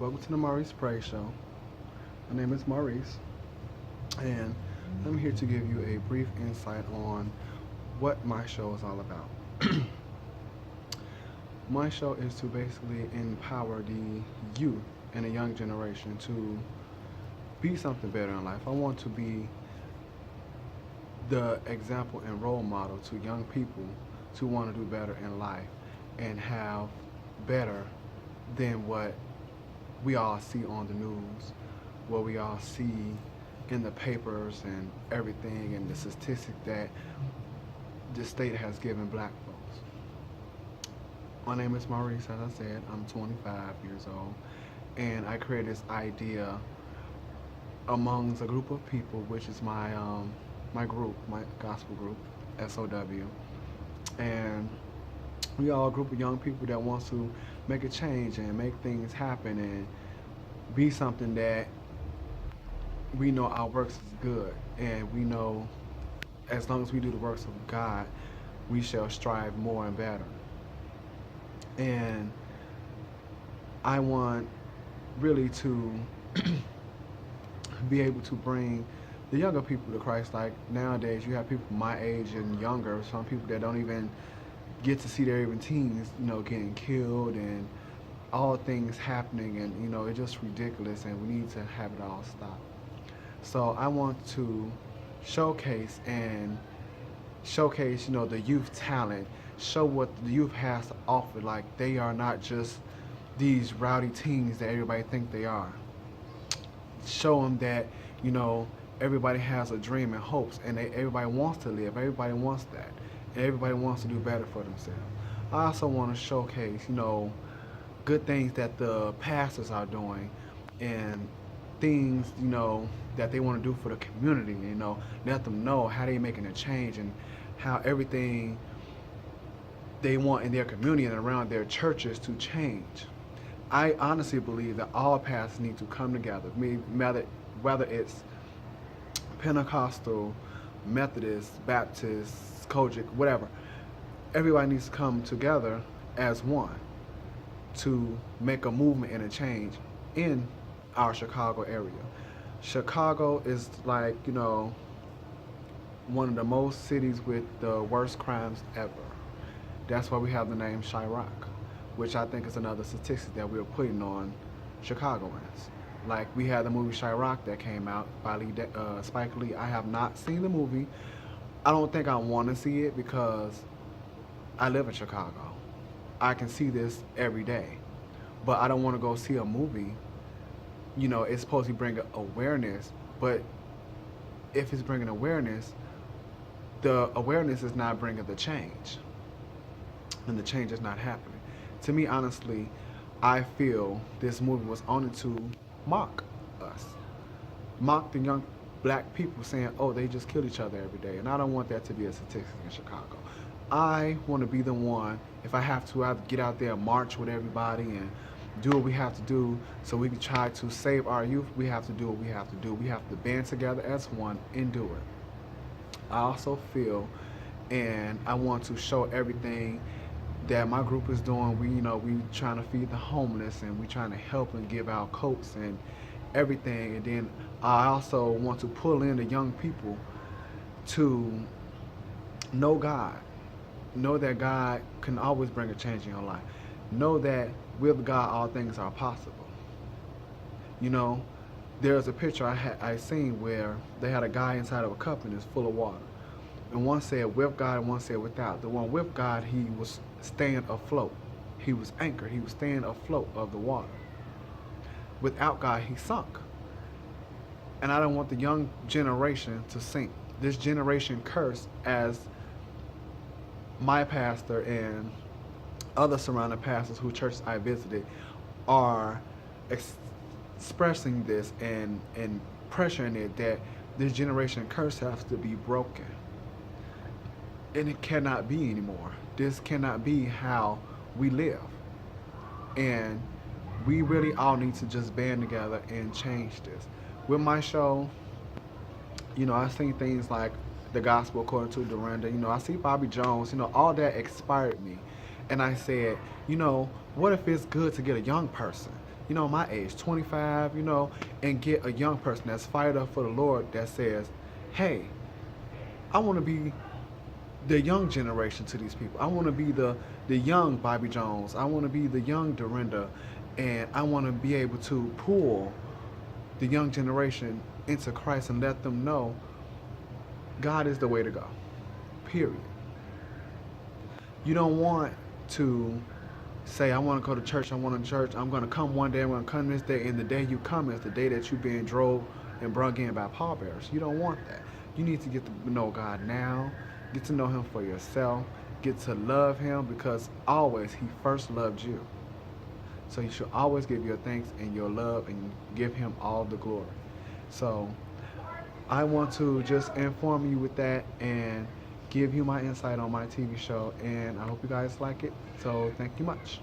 Welcome to the Maurice Praise Show. My name is Maurice, and I'm here to give you a brief insight on what my show is all about. My show is to basically empower the youth and the young generation to be something better in life. I want to be the example and role model to young people to want to do better in life and have better than what we all see on the news, what we all see in the papers and everything, and the statistic that the state has given black folks. My name is Maurice, as I said. I'm 25 years old, and I created this idea amongst a group of people, which is my group, my gospel group, SOW, and we are a group of young people that wants to make a change and make things happen and be something that we know our works is good, and we know as long as we do the works of God, we shall strive more and better. And I want really to be able to bring the younger people to Christ. Like nowadays, you have people my age and younger, some people that don't even get to see their even teens, getting killed and all things happening, and it's just ridiculous, and we need to have it all stop. So I want to showcase the youth talent, show what the youth has to offer. Like they are not just these rowdy teens that everybody think they are. Show them that everybody has a dream and hopes, and everybody wants to live. Everybody wants that, and everybody wants to do better for themselves. I also want to showcase good things that the pastors are doing, and things that they want to do for the community. Let them know how they making a change and how everything they want in their community and around their churches to change. I honestly believe that all pastors need to come together, whether it's Pentecostal, Methodist, Baptist, Kojic, whatever. Everybody needs to come together as one to make a movement and a change in our Chicago area. Chicago is like, one of the most cities with the worst crimes ever. That's why we have the name Chirac, which I think is another statistic that we're putting on Chicagoans. Like we had the movie Chirac that came out by Spike Lee. I have not seen the movie. I don't think I want to see it because I live in Chicago. I can see this every day, but I don't want to go see a movie. It's supposed to bring awareness, but if it's bringing awareness, the awareness is not bringing the change, and the change is not happening. To me, honestly, I feel this movie was only to mock us, mock the young black people, saying, oh, they just kill each other every day, and I don't want that to be a statistic in Chicago. I want to be the one, if I have to, I have to get out there and march with everybody and do what we have to do so we can try to save our youth. We have to do what we have to do. We have to band together as one and do it. I also feel, and I want to show everything that my group is doing. We trying to feed the homeless, and we trying to help and give out coats and everything. And then I also want to pull in the young people to know God. Know that God can always bring a change in your life. Know that with God all things are possible. There's a picture I seen where they had a guy inside of a cup and it's full of water. And one said with God and one said without. The one with God, he was staying afloat. He was anchored. He was staying afloat of the water. Without God, he sunk. And I don't want the young generation to sink. This generation cursed, as my pastor and other surrounding pastors whose churches I visited are expressing this and pressuring it, that this generation curse has to be broken. And it cannot be anymore. This cannot be how we live. And we really all need to just band together and change this. With my show, I've seen things like The Gospel According to Dorinda. I see Bobby Jones. All that inspired me. And I said, what if it's good to get a young person my age, 25, and get a young person that's fired up for the Lord that says, hey, I want to be the young generation to these people. I want to be the young Bobby Jones. I want to be the young Dorinda, and I want to be able to pull the young generation into Christ and let them know God is the way to go. Period. You don't want to say, I want to go to church, I want to church, I'm going to come one day, I'm going to come this day, and the day you come is the day that you're being drove and brung in by pallbearers. You don't want that. You need to get to know God now, get to know Him for yourself, get to love Him, because always He first loved you. So you should always give your thanks and your love and give Him all the glory. So I want to just inform you with that and give you my insight on my TV show, and I hope you guys like it. So thank you much.